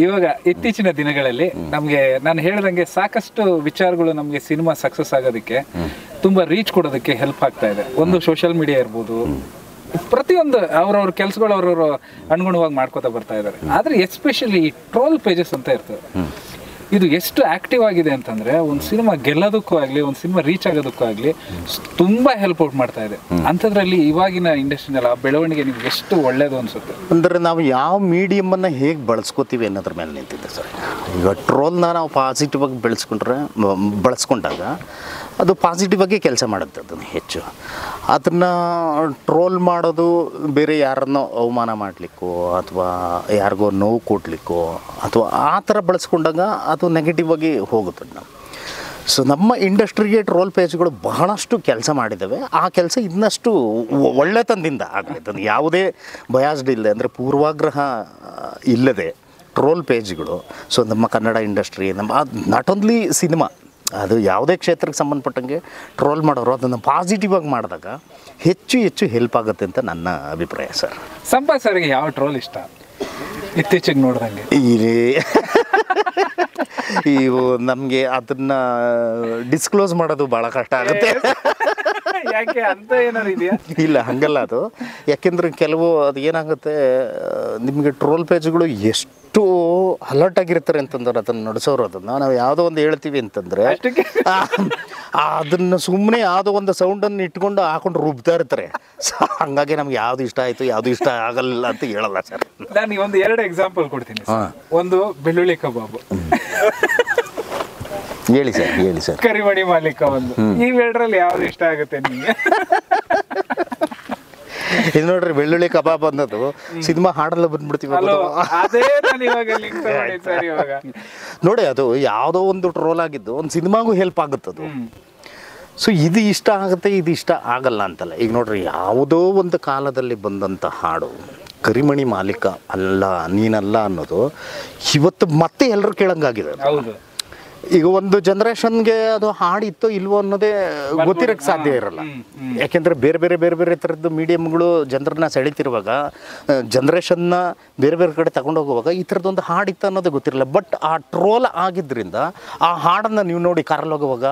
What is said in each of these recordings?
ಇವಾಗ ಇತ್ತೀಚಿನ ದಿನಗಳಲ್ಲಿ ನಮ್ಗೆ ನಾನು ಹೇಳ್ದಂಗೆ ಸಾಕಷ್ಟು ವಿಚಾರಗಳು ನಮ್ಗೆ ಸಿನಿಮಾ ಸಕ್ಸಸ್ ಆಗೋದಕ್ಕೆ ತುಂಬಾ ರೀಚ್ ಕೊಡೋದಕ್ಕೆ ಹೆಲ್ಪ್ ಆಗ್ತಾ ಇದೆ. ಒಂದು ಸೋಷಿಯಲ್ ಮೀಡಿಯಾ ಇರ್ಬೋದು, ಪ್ರತಿಯೊಂದು ಅವ್ರವ್ರ ಕೆಲಸಗಳು ಅವ್ರವ್ರ ಅನುಗುಣವಾಗಿ ಮಾಡ್ಕೋತಾ ಬರ್ತಾ ಇದ್ದಾರೆ. ಆದ್ರೆ ಎಸ್ಪೆಷಲಿ ಈ ಟ್ರೋಲ್ ಪೇಜಸ್ ಅಂತ ಇರ್ತದೆ, ಇದು ಎಷ್ಟು ಆಕ್ಟಿವ್ ಆಗಿದೆ ಅಂತಂದ್ರೆ ಒಂದು ಸಿನಿಮಾ ಗೆಲ್ಲೋದಕ್ಕೂ ಆಗ್ಲಿ, ಒಂದು ಸಿನಿಮಾ ರೀಚ್ ಆಗೋದಕ್ಕೂ ಆಗ್ಲಿ ತುಂಬಾ ಹೆಲ್ಪ್ ಔಟ್ ಮಾಡ್ತಾ ಇದೆ. ಅಂಥದ್ರಲ್ಲಿ ಇವಾಗಿನ ಇಂಡಸ್ಟ್ರಿನಲ್ಲಿ ಆ ಬೆಳವಣಿಗೆ ನಿಮ್ಗೆ ಎಷ್ಟು ಒಳ್ಳೇದು ಅನ್ಸುತ್ತೆ? ಅಂದರೆ ನಾವು ಯಾವ ಮೀಡಿಯಮನ್ನು ಹೇಗೆ ಬಳಸ್ಕೋತೀವಿ ಅನ್ನೋದ್ರ ಮೇಲೆ ನಿಂತಿದೆ ಸರ್. ಈಗ ಟ್ರೋಲ್ನ ನಾವು ಪಾಸಿಟಿವ್ ಆಗಿ ಬಳಸ್ಕೊಂಡಾಗ ಅದು ಪಾಸಿಟಿವ್ ಆಗಿ ಕೆಲಸ ಮಾಡುತ್ತೆ. ಅದನ್ನು ಹೆಚ್ಚು ಅದನ್ನು ಟ್ರೋಲ್ ಮಾಡೋದು ಬೇರೆ ಯಾರನ್ನೋ ಅವಮಾನ ಮಾಡಲಿಕ್ಕೋ ಅಥವಾ ಯಾರಿಗೋ ನೋವು ಕೊಡಲಿಕ್ಕೋ ಅಥವಾ ಆ ಥರ ಬಳಸ್ಕೊಂಡಾಗ ಅದು ನೆಗೆಟಿವ್ ಆಗಿ ಹೋಗುತ್ತೆ. ನಾವು ಸೊ ನಮ್ಮ ಇಂಡಸ್ಟ್ರಿಗೆ ಟ್ರೋಲ್ ಪೇಜ್ಗಳು ಬಹಳಷ್ಟು ಕೆಲಸ ಮಾಡಿದ್ದಾವೆ. ಆ ಕೆಲಸ ಇನ್ನಷ್ಟು ಒಳ್ಳೆತನದಿಂದ ಆಗಲಿದೆ. ಅದು ಯಾವುದೇ ಬಯಾಸ್ಡ್ ಇಲ್ಲದೆ, ಅಂದರೆ ಪೂರ್ವಾಗ್ರಹ ಇಲ್ಲದೆ ಟ್ರೋಲ್ ಪೇಜ್ಗಳು ಸೊ ನಮ್ಮ ಕನ್ನಡ ಇಂಡಸ್ಟ್ರಿ, ನಮ್ಮ ನಾಟ್ ಓನ್ಲಿ ಸಿನಿಮಾ, ಅದು ಯಾವುದೇ ಕ್ಷೇತ್ರಕ್ಕೆ ಸಂಬಂಧಪಟ್ಟಂಗೆ ಟ್ರೋಲ್ ಮಾಡೋರು ಅದನ್ನು ಪಾಸಿಟಿವ್ ಆಗಿ ಮಾಡಿದಾಗ ಹೆಚ್ಚು ಹೆಲ್ಪ್ ಆಗುತ್ತೆ ಅಂತ ನನ್ನ ಅಭಿಪ್ರಾಯ ಸರ್. ಸಂಪತ್ ಸರ್ಗೆ ಯಾವ ಟ್ರೋಲ್ ಇಷ್ಟ ಇತ್ತೀಚೆಗೆ ನೋಡ್ದಂಗೆ? ಇವು ನಮಗೆ ಅದನ್ನ ಡಿಸ್ಕ್ಲೋಸ್ ಮಾಡೋದು ಭಾಳ ಕಷ್ಟ ಆಗುತ್ತೆ. ಯಾಕೆ ಅಂತ ಏನಾದ್ರು ಇದೆಯಾ? ಇಲ್ಲ, ಹಂಗಲ್ಲ ಅದು. ಯಾಕೆಂದ್ರೆ ಕೆಲವು ಅದು ಏನಾಗುತ್ತೆ, ನಿಮಗೆ ಟ್ರೋಲ್ ಪೇಜ್ಗಳು ಎಷ್ಟು ಅಲರ್ಟ್ ಆಗಿರ್ತಾರೆ ಅಂತಂದ್ರೆ ಅದನ್ನು ನಡೆಸೋರು, ಅದನ್ನು ನಾವು ಯಾವುದೋ ಒಂದು ಹೇಳ್ತೀವಿ ಅಂತಂದರೆ ಅದನ್ನು ಸುಮ್ಮನೆ ಯಾವುದೋ ಒಂದು ಸೌಂಡನ್ನು ಇಟ್ಕೊಂಡು ಹಾಕೊಂಡು ರುಬ್ತಾ ಇರ್ತಾರೆ. ಸೊ ಹಂಗಾಗಿ ನಮ್ಗೆ ಯಾವುದು ಇಷ್ಟ ಆಯಿತು ಯಾವುದು ಇಷ್ಟ ಆಗಲ್ಲ ಅಂತ ಹೇಳಲ್ಲ ಸರ್. ನಾನು ಒಂದು 2 ಎಕ್ಸಾಂಪಲ್ ಕೊಡ್ತೀನಿ. ಒಂದು ಬೆಳ್ಳುಳ್ಳಿ ಕಬಾಬು, ಹೇಳಿ ಸರ್. ಕರಿಮಣಿ ಮಾಲೀಕ ಒಂದು. ಇವೆರಡರಲ್ಲಿ ಯಾವ್ದು ಇಷ್ಟ ಆಗುತ್ತೆ ನಿಮಗೆ? ಇದು ನೋಡ್ರಿ, ಬೆಳ್ಳುಳ್ಳಿ ಕಬಾಬ್ ಅನ್ನೋದು ಸಿನಿಮಾ ಹಾಡಲ್ಲ ಬಂದ್ಬಿಡ್ತೀವಿ ನೋಡಿ. ಅದು ಯಾವುದೋ ಒಂದು ಟ್ರೋಲ್ ಆಗಿದ್ದು ಒಂದು ಸಿನಿಮಾಗೂ ಹೆಲ್ಪ್ ಆಗುತ್ತದು. ಸೊ ಇದು ಇಷ್ಟ ಆಗುತ್ತೆ, ಇದು ಇಷ್ಟ ಆಗಲ್ಲ ಅಂತಲ್ಲ. ಈಗ ನೋಡ್ರಿ, ಯಾವುದೋ ಒಂದು ಕಾಲದಲ್ಲಿ ಬಂದಂಥ ಹಾಡು ಕರಿಮಣಿ ಮಾಲೀಕ ಅಲ್ಲ ನೀನಲ್ಲ ಅನ್ನೋದು ಇವತ್ತು ಮತ್ತೆ ಎಲ್ಲರೂ ಕೇಳಂಗಾಗಿದೆ. ಈಗ ಒಂದು ಜನ್ರೇಷನ್ಗೆ ಅದು ಹಾಡಿತ್ತೋ ಇಲ್ವೋ ಅನ್ನೋದೇ ಗೊತ್ತಿರೋಕ್ಕೆ ಸಾಧ್ಯ ಇರಲ್ಲ. ಯಾಕೆಂದರೆ ಬೇರೆ ಬೇರೆ ಥರದ್ದು ಮೀಡಿಯಮ್ಗಳು ಜನರನ್ನ ಸೆಳೀತಿರುವಾಗ, ಜನ್ರೇಷನ್ನ ಬೇರೆ ಕಡೆ ತಗೊಂಡೋಗುವಾಗ ಈ ಥರದ್ದೊಂದು ಹಾಡಿತ್ತು ಅನ್ನೋದೇ ಗೊತ್ತಿರಲ್ಲ. ಬಟ್ ಆ ಟ್ರೋಲ್ ಆಗಿದ್ದರಿಂದ ಆ ಹಾಡನ್ನು ನೀವು ನೋಡಿ ಕಾರಲ್ಲಿ ಹೋಗುವಾಗ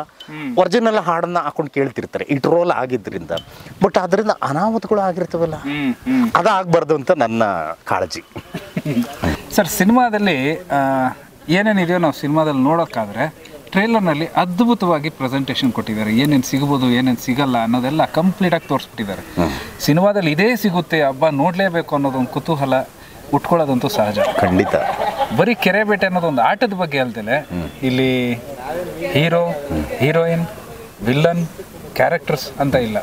ಒರಿಜಿನಲ್ ಹಾಡನ್ನು ಹಾಕೊಂಡು ಕೇಳ್ತಿರ್ತಾರೆ, ಈ ಟ್ರೋಲ್ ಆಗಿದ್ದರಿಂದ. ಬಟ್ ಅದರಿಂದ ಅನಾಹುತಗಳು ಆಗಿರ್ತವಲ್ಲ, ಅದಾಗಬಾರ್ದು ಅಂತ ನನ್ನ ಕಾಳಜಿ ಸರ್. ಸಿನಿಮಾದಲ್ಲಿ ಏನೇನಿದೆಯೋ ನಾವು ಸಿನಿಮಾದಲ್ಲಿ ನೋಡೋಕ್ಕಾದ್ರೆ ಟ್ರೇಲರ್ನಲ್ಲಿ ಅದ್ಭುತವಾಗಿ ಪ್ರೆಸೆಂಟೇಷನ್ ಕೊಟ್ಟಿದ್ದಾರೆ. ಏನೇನು ಸಿಗ್ಬೋದು, ಏನೇನು ಸಿಗಲ್ಲ ಅನ್ನೋದೆಲ್ಲ ಕಂಪ್ಲೀಟಾಗಿ ತೋರಿಸ್ಬಿಟ್ಟಿದ್ದಾರೆ. ಸಿನಿಮಾದಲ್ಲಿ ಇದೇ ಸಿಗುತ್ತೆ, ಹಬ್ಬ ನೋಡಲೇಬೇಕು ಅನ್ನೋದೊಂದು ಕುತೂಹಲ ಉಟ್ಕೊಳ್ಳೋದಂತೂ ಸಹಜ, ಖಂಡಿತ. ಬರೀ ಕೆರೆಬೇಟೆ ಅನ್ನೋದೊಂದು ಆಟದ ಬಗ್ಗೆ ಅಲ್ದಲೆ ಇಲ್ಲಿ ಹೀರೋ, ಹೀರೋಯಿನ್, ವಿಲ್ಲನ್, ಕ್ಯಾರೆಕ್ಟರ್ಸ್ ಅಂತ ಇಲ್ಲ,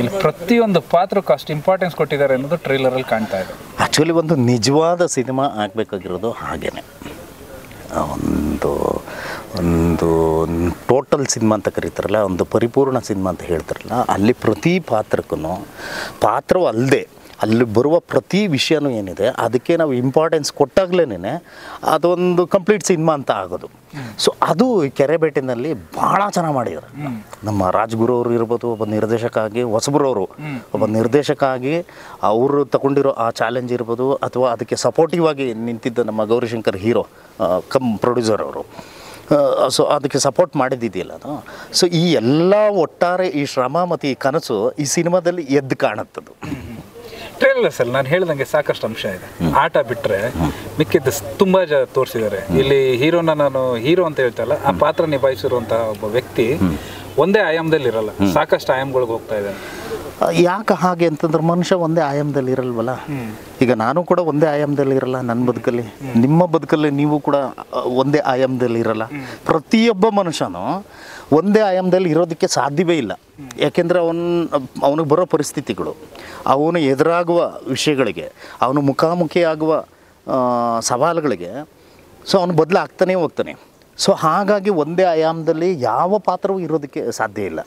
ಇಲ್ಲಿ ಪ್ರತಿಯೊಂದು ಪಾತ್ರಕ್ಕೂ ಅಷ್ಟು ಇಂಪಾರ್ಟೆನ್ಸ್ ಕೊಟ್ಟಿದ್ದಾರೆ ಅನ್ನೋದು ಟ್ರೇಲರಲ್ಲಿ ಕಾಣ್ತಾ ಇದೆ. ಆ್ಯಕ್ಚುಲಿ ಒಂದು ನಿಜವಾದ ಸಿನಿಮಾ ಆಗಬೇಕಾಗಿರೋದು ಹಾಗೇನೆ. ಒಂದು ಟೋಟಲ್ ಸಿನಿಮಾ ಅಂತ ಕರೀತಾರಲ್ಲ, ಒಂದು ಪರಿಪೂರ್ಣ ಸಿನಿಮಾ ಅಂತ ಹೇಳ್ತಾರಲ್ಲ, ಅಲ್ಲಿ ಪ್ರತಿ ಪಾತ್ರವೂ ಅಲ್ಲದೆ ಅಲ್ಲಿ ಬರುವ ಪ್ರತಿ ವಿಷಯನೂ ಏನಿದೆ ಅದಕ್ಕೆ ನಾವು ಇಂಪಾರ್ಟೆನ್ಸ್ ಕೊಟ್ಟಾಗ್ಲೇ ಅದೊಂದು ಕಂಪ್ಲೀಟ್ ಸಿನಿಮಾ ಅಂತ ಆಗೋದು. ಸೊ ಅದು ಕೆರೆಬೇಟೆನಲ್ಲಿ ಭಾಳ ಚೆನ್ನಾಗಿ ಮಾಡಿದ್ದಾರೆ. ನಮ್ಮ ರಾಜ್ಗುರು ಅವರು ಇರ್ಬೋದು, ಒಬ್ಬ ನಿರ್ದೇಶಕ ಆಗಿ ಅವರು ತಗೊಂಡಿರೋ ಆ ಚಾಲೆಂಜ್ ಇರ್ಬೋದು, ಅಥವಾ ಅದಕ್ಕೆ ಸಪೋರ್ಟಿವ್ ಆಗಿ ನಿಂತಿದ್ದ ನಮ್ಮ ಗೌರಿಶಂಕರ್ ಹೀರೋ ಪ್ರೊಡ್ಯೂಸರ್ ಅವರು, ಸೊ ಅದಕ್ಕೆ ಸಪೋರ್ಟ್ ಮಾಡಿದ್ದಿದೆಯಲ್ಲ ಅದು. ಸೊ ಈ ಎಲ್ಲ ಒಟ್ಟಾರೆ ಈ ಶ್ರಮ ಮತ್ತು ಈ ಕನಸು ಈ ಸಿನಿಮಾದಲ್ಲಿ ಎದ್ದು ಕಾಣುತ್ತದು. ಟ್ರೇಲರ್ಸ್ ಅಲ್ಲಿ ನಾನು ಹೇಳ್ದಂಗೆ ಸಾಕಷ್ಟು ಅಂಶ ಇದೆ. ಆಟ ಬಿಟ್ರೆ ಮಿಕ್ಕಿದ್ದು ತುಂಬಾ ತೋರಿಸಿದ್ದಾರೆ. ಇಲ್ಲಿ ಹೀರೋನ ನಾನು ಹೀರೋ ಅಂತ ಹೇಳ್ತಲ್ಲ, ಆ ಪಾತ್ರ ನಿಭಾಯಿಸಿರುವಂತಹ ಒಬ್ಬ ವ್ಯಕ್ತಿ ಒಂದೇ ಆಯಾಮದಲ್ಲಿ ಇರಲ್ಲ, ಸಾಕಷ್ಟು ಆಯಾಮಗಳಿಗೆ ಹೋಗ್ತಾ ಇದೆ. ಯಾಕೆ ಹಾಗೆ ಅಂತಂದ್ರೆ ಮನುಷ್ಯ ಒಂದೇ ಆಯಾಮದಲ್ಲಿ ಇರಲ್ವಲ್ಲ. ಈಗ ನಾನು ಕೂಡ ಒಂದೇ ಆಯಾಮದಲ್ಲಿ ಇರಲ್ಲ ನನ್ನ ಬದುಕಲ್ಲಿ, ನಿಮ್ಮ ಬದುಕಲ್ಲಿ ನೀವು ಕೂಡ ಒಂದೇ ಆಯಾಮದಲ್ಲಿ ಇರಲ್ಲ. ಪ್ರತಿಯೊಬ್ಬ ಮನುಷ್ಯನೂ ಒಂದೇ ಆಯಾಮದಲ್ಲಿ ಇರೋದಕ್ಕೆ ಸಾಧ್ಯವೇ ಇಲ್ಲ. ಯಾಕೆಂದರೆ ಅವನಿಗೆ ಬರೋ ಪರಿಸ್ಥಿತಿಗಳು, ಅವನು ಎದುರಾಗುವ ವಿಷಯಗಳಿಗೆ, ಅವನು ಮುಖಾಮುಖಿಯಾಗುವ ಸವಾಲುಗಳಿಗೆ ಸೊ ಅವನು ಬದಲಾಗ್ತಾನೆ ಹೋಗ್ತಾನೆ. ಸೊ ಹಾಗಾಗಿ ಒಂದೇ ಆಯಾಮದಲ್ಲಿ ಯಾವ ಪಾತ್ರವೂ ಇರೋದಕ್ಕೆ ಸಾಧ್ಯ ಇಲ್ಲ.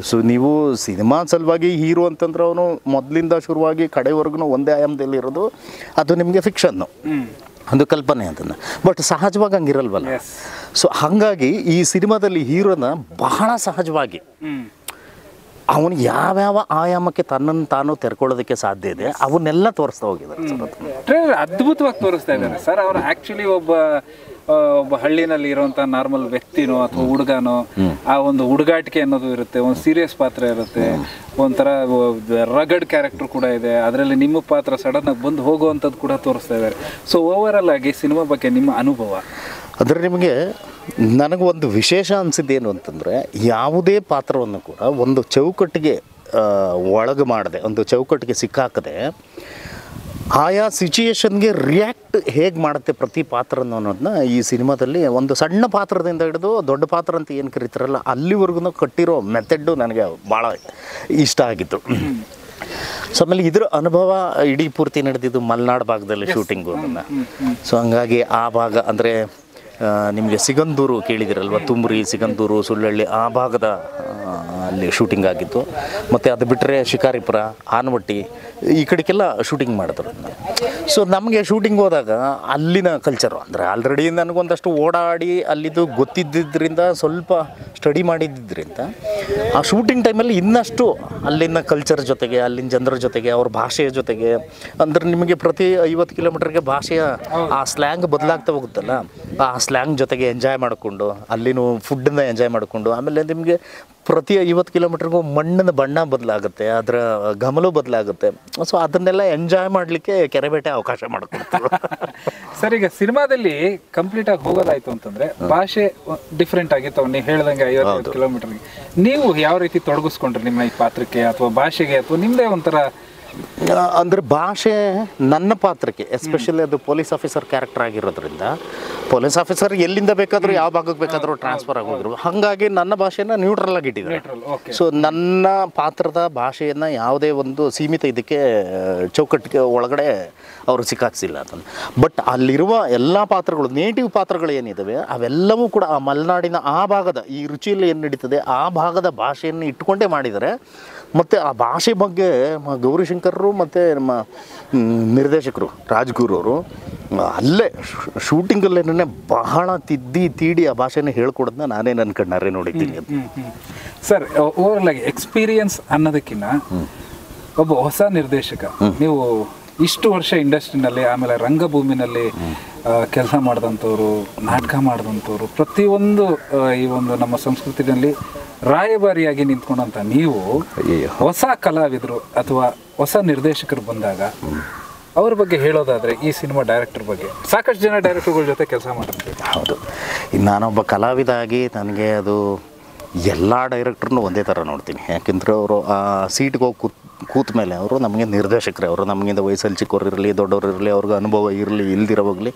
ಸೊ ನೀವು ಸಿನಿಮಾ ಸಲುವಾಗಿ ಹೀರೋ ಅಂತಂದ್ರೆ ಅವನು ಮೊದಲಿಂದ ಶುರುವಾಗಿ ಕಡೆವರೆಗೂ ಒಂದೇ ಆಯಾಮದಲ್ಲಿ ಇರೋದು, ಅದು ನಿಮಗೆ ಫಿಕ್ಷನ್ನು, ಒಂದು ಕಲ್ಪನೆ ಅದನ್ನು. ಬಟ್ ಸಹಜವಾಗಿ ಹಂಗಿರಲ್ವಲ್ಲ. ಸೊ ಹಾಗಾಗಿ ಈ ಸಿನಿಮಾದಲ್ಲಿ ಹೀರೋನ ಬಹಳ ಸಹಜವಾಗಿ ಅವನು ಯಾವ್ಯಾವ ಆಯಾಮಕ್ಕೆ ತನ್ನನ್ನು ತಾನು ತೆರ್ಕೊಳ್ಳೋದಕ್ಕೆ ಸಾಧ್ಯ ಇದೆ ಅವನ್ನೆಲ್ಲ ತೋರಿಸ್ತಾ ಹೋಗಿದ್ದಾರೆ ಸರ್ ಅದು. ಟ್ರೈಲರ್ ಅದ್ಭುತವಾಗಿ ತೋರಿಸ್ತಾ ಇದ್ದಾರೆ ಸರ್. ಅವ್ರು ಆಕ್ಚುಲಿ ಒಬ್ಬ ಹಳ್ಳಿನಲ್ಲಿ ಇರುವಂತ ನಾರ್ಮಲ್ ವ್ಯಕ್ತಿನೋ ಅಥವಾ ಹುಡುಗನೋ, ಆ ಒಂದು ಹುಡುಗಾಟಿಕೆ ಅನ್ನೋದು ಇರುತ್ತೆ, ಒಂದು ಸೀರಿಯಸ್ ಪಾತ್ರ ಇರುತ್ತೆ, ಒಂಥರ ರಗಡ್ ಕ್ಯಾರೆಕ್ಟರ್ ಕೂಡ ಇದೆ, ಅದರಲ್ಲಿ ನಿಮ್ಮ ಪಾತ್ರ ಸಡನ್ ಆಗಿ ಬಂದು ಹೋಗುವಂಥದ್ದು ಕೂಡ ತೋರಿಸ್ತಾ ಇದ್ದಾರೆ. ಸೊ ಓವರ್ ಆಲ್ ಆಗಿ ಸಿನಿಮಾ ಬಗ್ಗೆ ನಿಮ್ಮ ಅನುಭವ? ಅಂದರೆ ನಿಮಗೆ ನನಗೆ ಒಂದು ವಿಶೇಷ ಅನಿಸಿದ್ದೇನು ಅಂತಂದರೆ, ಯಾವುದೇ ಪಾತ್ರವನ್ನು ಕೂಡ ಒಂದು ಚೌಕಟ್ಟಿಗೆ ಒಳಗೆ ಮಾಡದೆ, ಒಂದು ಚೌಕಟ್ಟಿಗೆ ಸಿಕ್ಕಾಕದೆ, ಆಯಾ ಸಿಚುಯೇಷನ್ಗೆ ರಿಯಾಕ್ಟ್ ಹೇಗೆ ಮಾಡುತ್ತೆ ಪ್ರತಿ ಪಾತ್ರ ಅನ್ನೋದನ್ನ ಈ ಸಿನಿಮಾದಲ್ಲಿ ಒಂದು ಸಣ್ಣ ಪಾತ್ರದಿಂದ ಹಿಡಿದು ದೊಡ್ಡ ಪಾತ್ರ ಅಂತ ಏನು ಕರೀತಾರಲ್ಲ ಅಲ್ಲಿವರೆಗೂ ಕಟ್ಟಿರೋ ಮೆಥಡ್ಡು ನನಗೆ ಭಾಳ ಇಷ್ಟ ಆಗಿತ್ತು. ಸೊ ಆಮೇಲೆ ಇದರ ಅನುಭವ ಇಡೀ ಪೂರ್ತಿ ನಡೆದಿದ್ದು ಮಲೆನಾಡು ಭಾಗದಲ್ಲಿ ಶೂಟಿಂಗು ಅದನ್ನು. ಸೊ ಹಂಗಾಗಿ ಆ ಭಾಗ ಅಂದರೆ ನಿಮಗೆ ಸಿಗಂದೂರು ಕೇಳಿದಿರಲ್ವ, ತುಮ್ರಿ, ಸಿಗಂದೂರು, ಸುಳ್ಳಹಳ್ಳಿ ಆ ಭಾಗದ ಅಲ್ಲಿ ಶೂಟಿಂಗ್ ಆಗಿತ್ತು. ಮತ್ತು ಅದು ಬಿಟ್ಟರೆ ಶಿಕಾರಿಪುರ, ಆನವಟ್ಟಿ ಈ ಕಡೆಗೆಲ್ಲ ಶೂಟಿಂಗ್ ಮಾಡಿದ್ರು. ಸೊ ನಮಗೆ ಶೂಟಿಂಗ್ ಹೋದಾಗ ಅಲ್ಲಿನ ಕಲ್ಚರು ಅಂದರೆ ಆಲ್ರೆಡಿ ನನಗೊಂದಷ್ಟು ಓಡಾಡಿ ಅಲ್ಲಿದ್ದು ಗೊತ್ತಿದ್ದರಿಂದ ಸ್ವಲ್ಪ ಸ್ಟಡಿ ಮಾಡಿದ್ದರಿಂದ ಆ ಶೂಟಿಂಗ್ ಟೈಮಲ್ಲಿ ಇನ್ನಷ್ಟು ಅಲ್ಲಿನ ಕಲ್ಚರ್ ಜೊತೆಗೆ, ಅಲ್ಲಿನ ಜನರ ಜೊತೆಗೆ, ಅವ್ರ ಭಾಷೆಯ ಜೊತೆಗೆ, ಅಂದರೆ ನಿಮಗೆ ಪ್ರತಿ 50 ಕಿಲೋಮೀಟರ್ಗೆ ಭಾಷೆಯ ಆ ಸ್ಲ್ಯಾಂಗ್ ಬದಲಾಗ್ತಾ ಹೋಗುತ್ತಲ್ಲ, ಆ ಸ್ಲ್ಯಾಂಗ್ ಜೊತೆಗೆ ಎಂಜಾಯ್ ಮಾಡಿಕೊಂಡು ಅಲ್ಲಿನ ಫುಡ್ಡನ್ನ ಎಂಜಾಯ್ ಮಾಡಿಕೊಂಡು, ಆಮೇಲೆ ನಿಮಗೆ ಪ್ರತಿ 50 ಕಿಲೋಮೀಟರ್ಗೂ ಮಣ್ಣಿನ ಬಣ್ಣ ಬದಲಾಗುತ್ತೆ, ಅದರ ಗಮಲು ಬದಲಾಗುತ್ತೆ. ಸೊ ಅದನ್ನೆಲ್ಲ ಎಂಜಾಯ್ ಮಾಡಲಿಕ್ಕೆ ಕೆರೆಬೇಟೆ ಅವಕಾಶ ಮಾಡಿಕೊಡ್ತಾರೆ. ಸರ್, ಈಗ ಸಿನಿಮಾದಲ್ಲಿ ಕಂಪ್ಲೀಟ್ ಆಗಿ ಹೋಗೋದಾಯ್ತು ಅಂತಂದ್ರೆ ಭಾಷೆ ಡಿಫ್ರೆಂಟ್ ಆಗಿತ್ತು. ನೀವು ಹೇಳ್ದಂಗೆ 50 ಕಿಲೋಮೀಟರ್ಗೆ ನೀವು ಯಾವ ರೀತಿ ತೊಡಗಿಸ್ಕೊಂಡ್ರಿ ನಿಮ್ಮ ಈ ಪಾತ್ರಕ್ಕೆ ಅಥವಾ ಭಾಷೆಗೆ, ಅಥವಾ ನಿಮ್ಮದೇ ಒಂಥರ? ಅಂದರೆ ಭಾಷೆ ನನ್ನ ಪಾತ್ರಕ್ಕೆ ಎಸ್ಪೆಷಲಿ ಅದು ಪೊಲೀಸ್ ಆಫೀಸರ್ ಕ್ಯಾರೆಕ್ಟರ್ ಆಗಿರೋದ್ರಿಂದ, ಪೊಲೀಸ್ ಆಫೀಸರ್ ಎಲ್ಲಿಂದ ಬೇಕಾದರೂ ಯಾವ ಭಾಗಕ್ಕೆ ಬೇಕಾದರೂ ಟ್ರಾನ್ಸ್ಫರ್ ಆಗೋದ್ರು, ಹಾಗಾಗಿ ನನ್ನ ಭಾಷೆನ ನ್ಯೂಟ್ರಲ್ ಆಗಿ ಇಟ್ಟಿದ್ದಾರೆ. ಸೊ ನನ್ನ ಪಾತ್ರದ ಭಾಷೆಯನ್ನು ಯಾವುದೇ ಒಂದು ಸೀಮಿತ ಇದಕ್ಕೆ ಚೌಕಟ್ಟಿಗೆ ಒಳಗಡೆ ಅವರು ಸಿಕ್ಕಾಕ್ಸಿಲ್ಲ ಅದನ್ನು. ಬಟ್ ಅಲ್ಲಿರುವ ಎಲ್ಲ ಪಾತ್ರಗಳು, ನೇಟಿವ್ ಪಾತ್ರಗಳು ಏನಿದ್ದಾವೆ ಅವೆಲ್ಲವೂ ಕೂಡ ಆ ಮಲೆನಾಡಿನ ಆ ಭಾಗದ ಈ ರುಚಿಯಲ್ಲಿ ಏನು ನಡೀತದೆ ಆ ಭಾಗದ ಭಾಷೆಯನ್ನು ಇಟ್ಕೊಂಡೇ ಮಾಡಿದ್ದಾರೆ. ಮತ್ತು ಆ ಭಾಷೆ ಬಗ್ಗೆ ಗೌರಿಶಂಕರರು ಮತ್ತು ನಮ್ಮ ನಿರ್ದೇಶಕರು ರಾಜ್ಗುರು ಅವರು ಅಲ್ಲೇ ಶೂಟಿಂಗಲ್ಲೇನೇ ಬಹಳ ತೀಡಿ ಆ ಭಾಷೆನ ಹೇಳ್ಕೊಡೋದನ್ನ ನಾನೇ ನನ್ನ ಕಣ್ಣಾರೆ ನೋಡಿದ್ದೀನಿ. ಸರ್, ಓವರ್ ಆಗಿ ಎಕ್ಸ್ಪೀರಿಯನ್ಸ್ ಅನ್ನೋದಕ್ಕಿಂತ ಒಬ್ಬ ಹೊಸ ನಿರ್ದೇಶಕ, ನೀವು ಇಷ್ಟು ವರ್ಷ ಇಂಡಸ್ಟ್ರಿನಲ್ಲಿ ಆಮೇಲೆ ರಂಗಭೂಮಿನಲ್ಲಿ ಕೆಲಸ ಮಾಡಿದಂಥವ್ರು, ನಾಟಕ ಮಾಡಿದಂಥವ್ರು, ಪ್ರತಿಯೊಂದು ಈ ಒಂದು ನಮ್ಮ ಸಂಸ್ಕೃತಿನಲ್ಲಿ ರಾಯಭಾರಿಯಾಗಿ ನಿಂತ್ಕೊಂಡಂಥ ನೀವು ಹೊಸ ಕಲಾವಿದರು ಅಥವಾ ಹೊಸ ನಿರ್ದೇಶಕರು ಬಂದಾಗ ಅವ್ರ ಬಗ್ಗೆ ಹೇಳೋದಾದರೆ, ಈ ಸಿನಿಮಾ ಡೈರೆಕ್ಟರ್ ಬಗ್ಗೆ ಸಾಕಷ್ಟು ಜನ ಡೈರೆಕ್ಟರ್ಗಳ ಜೊತೆ ಕೆಲಸ ಮಾಡ್ತಾರೆ. ಹೌದು, ನಾನೊಬ್ಬ ಕಲಾವಿದ ಆಗಿ ನನಗೆ ಅದು ಎಲ್ಲ ಡೈರೆಕ್ಟ್ರನ್ನೂ ಒಂದೇ ಥರ ನೋಡ್ತೀನಿ. ಯಾಕೆಂದರೆ ಅವರು ಆ ಸೀಟ್ಗೆ ಹೋಗಿ ಕೂತ ಮೇಲೆ ಅವರು ನಮಗೆ ನಿರ್ದೇಶಕರೇ, ಅವರು ನಮಗಿಂತ ವಯಸ್ಸಲ್ಲಿ ಚಿಕ್ಕವ್ರು ಇರಲಿ ದೊಡ್ಡವ್ರು ಇರಲಿ, ಅವ್ರಿಗೆ ಅನುಭವ ಇರಲಿ ಇಲ್ದಿರೋ ಹೋಗಲಿ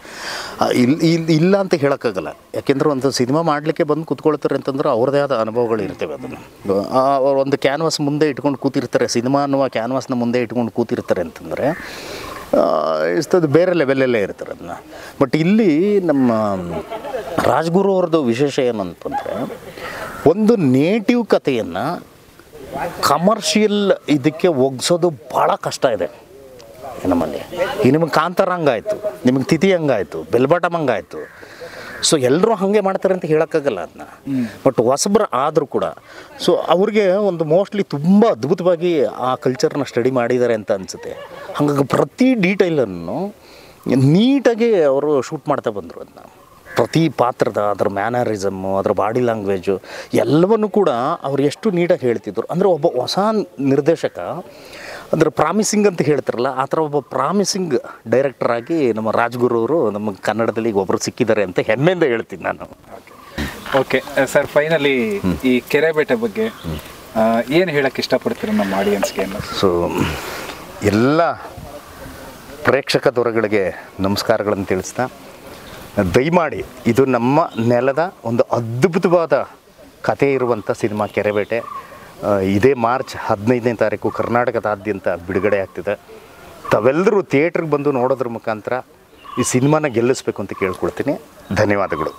ಇಲ್ಲ ಅಂತ ಹೇಳೋಕ್ಕಾಗಲ್ಲ. ಯಾಕೆಂದರೆ ಒಂದು ಸಿನಿಮಾ ಮಾಡಲಿಕ್ಕೆ ಬಂದು ಕೂತ್ಕೊಳ್ತಾರೆ ಅಂತಂದ್ರೆ ಅವ್ರದ್ದೇ ಆದ ಅನುಭವಗಳು ಇರ್ತವೆ. ಅದನ್ನು ಅವ್ರು ಒಂದು ಕ್ಯಾನ್ವಾಸ್ ಮುಂದೆ ಇಟ್ಕೊಂಡು ಕೂತಿರ್ತಾರೆ, ಸಿನಿಮಾ ಅನ್ನುವ ಕ್ಯಾನ್ವಾಸ್ನ ಮುಂದೆ ಇಟ್ಕೊಂಡು ಕೂತಿರ್ತಾರೆ ಅಂತಂದರೆ ಇಷ್ಟದು ಬೇರೆ ಲೆವೆಲಲ್ಲೇ ಇರ್ತಾರೆ ಅದನ್ನು. ಬಟ್ ಇಲ್ಲಿ ನಮ್ಮ ರಾಜ್ಗುರು ಅವ್ರದ್ದು ವಿಶೇಷ ಏನಂತಂದರೆ, ಒಂದು ನೇಟಿವ್ ಕಥೆಯನ್ನು ಕಮರ್ಷಿಯಲ್ ಇದಕ್ಕೆ ಒಗ್ಸೋದು ಭಾಳ ಕಷ್ಟ ಇದೆ ನಮ್ಮಲ್ಲಿ. ಈ ನಿಮಗೆ ಕಾಂತಾರ ಹಂಗಾಯಿತು, ನಿಮಗೆ ತಿಥಿ ಹಂಗಾಯಿತು, ಬೆಲ್ಬಾಟಮ್ ಹಂಗಾಯಿತು. ಸೊ ಎಲ್ಲರೂ ಹಾಗೆ ಮಾಡ್ತಾರೆ ಅಂತ ಹೇಳೋಕ್ಕಾಗಲ್ಲ ಅದನ್ನ. ಬಟ್ ಹೊಸಬ್ರು ಆದರೂ ಕೂಡ ಸೊ ಅವ್ರಿಗೆ ಒಂದು ಮೋಸ್ಟ್ಲಿ ತುಂಬ ಅದ್ಭುತವಾಗಿ ಆ ಕಲ್ಚರ್ನ ಸ್ಟಡಿ ಮಾಡಿದ್ದಾರೆ ಅಂತ ಅನಿಸುತ್ತೆ. ಹಾಗಾಗಿ ಪ್ರತಿ ಡೀಟೈಲನ್ನು ನೀಟಾಗಿ ಅವರು ಶೂಟ್ ಮಾಡ್ತಾ ಬಂದರು. ಅದನ್ನ ಪ್ರತಿ ಪಾತ್ರದ ಅದರ ಮ್ಯಾನರಿಸಮ್ಮು, ಅದರ ಬಾಡಿ ಲ್ಯಾಂಗ್ವೇಜು ಎಲ್ಲವನ್ನೂ ಕೂಡ ಅವ್ರು ಎಷ್ಟು ನೀಟಾಗಿ ಹೇಳ್ತಿದ್ರು. ಅಂದರೆ ಒಬ್ಬ ಹೊಸ ನಿರ್ದೇಶಕ ಅಂದರೆ ಪ್ರಾಮಿಸಿಂಗ್ ಅಂತ ಹೇಳ್ತಾರಲ್ಲ, ಆ ಥರ ಒಬ್ಬ ಪ್ರಾಮಿಸಿಂಗ್ ಡೈರೆಕ್ಟರ್ ಆಗಿ ನಮ್ಮ ರಾಜ್ಗುರು ಅವರು ನಮಗೆ ಕನ್ನಡದಲ್ಲಿ ಒಬ್ಬರು ಸಿಕ್ಕಿದ್ದಾರೆ ಅಂತ ಹೆಮ್ಮೆಯಿಂದ ಹೇಳ್ತೀನಿ ನಾನು. ಓಕೆ ಸರ್, ಫೈನಲಿ ಈ ಕೆರೆಬೇಟೆ ಬಗ್ಗೆ ಏನು ಹೇಳಕ್ಕೆ ಇಷ್ಟಪಡ್ತೀರ ನಮ್ಮ ಆಡಿಯನ್ಸ್ಗೆ? ಸೊ ಎಲ್ಲ ಪ್ರೇಕ್ಷಕ ದೊರೆಗಳಿಗೆ ನಮಸ್ಕಾರಗಳನ್ನು ತಿಳಿಸ್ತಾ, ದಯಮಾಡಿ ಇದು ನಮ್ಮ ನೆಲದ ಒಂದು ಅದ್ಭುತವಾದ ಕಥೆ ಇರುವಂಥ ಸಿನಿಮಾ ಕೆರೆಬೇಟೆ. ಇದೇ ಮಾರ್ಚ್ 15ನೇ ತಾರೀಕು ಕರ್ನಾಟಕದಾದ್ಯಂತ ಬಿಡುಗಡೆ ಆಗ್ತಿದೆ. ತಾವೆಲ್ಲರೂ ಥಿಯೇಟ್ರಿಗೆ ಬಂದು ನೋಡೋದ್ರ ಮುಖಾಂತರ ಈ ಸಿನಿಮಾನ ಗೆಲ್ಲಿಸ್ಬೇಕು ಅಂತ ಕೇಳ್ಕೊಳ್ತೀನಿ. ಧನ್ಯವಾದಗಳು.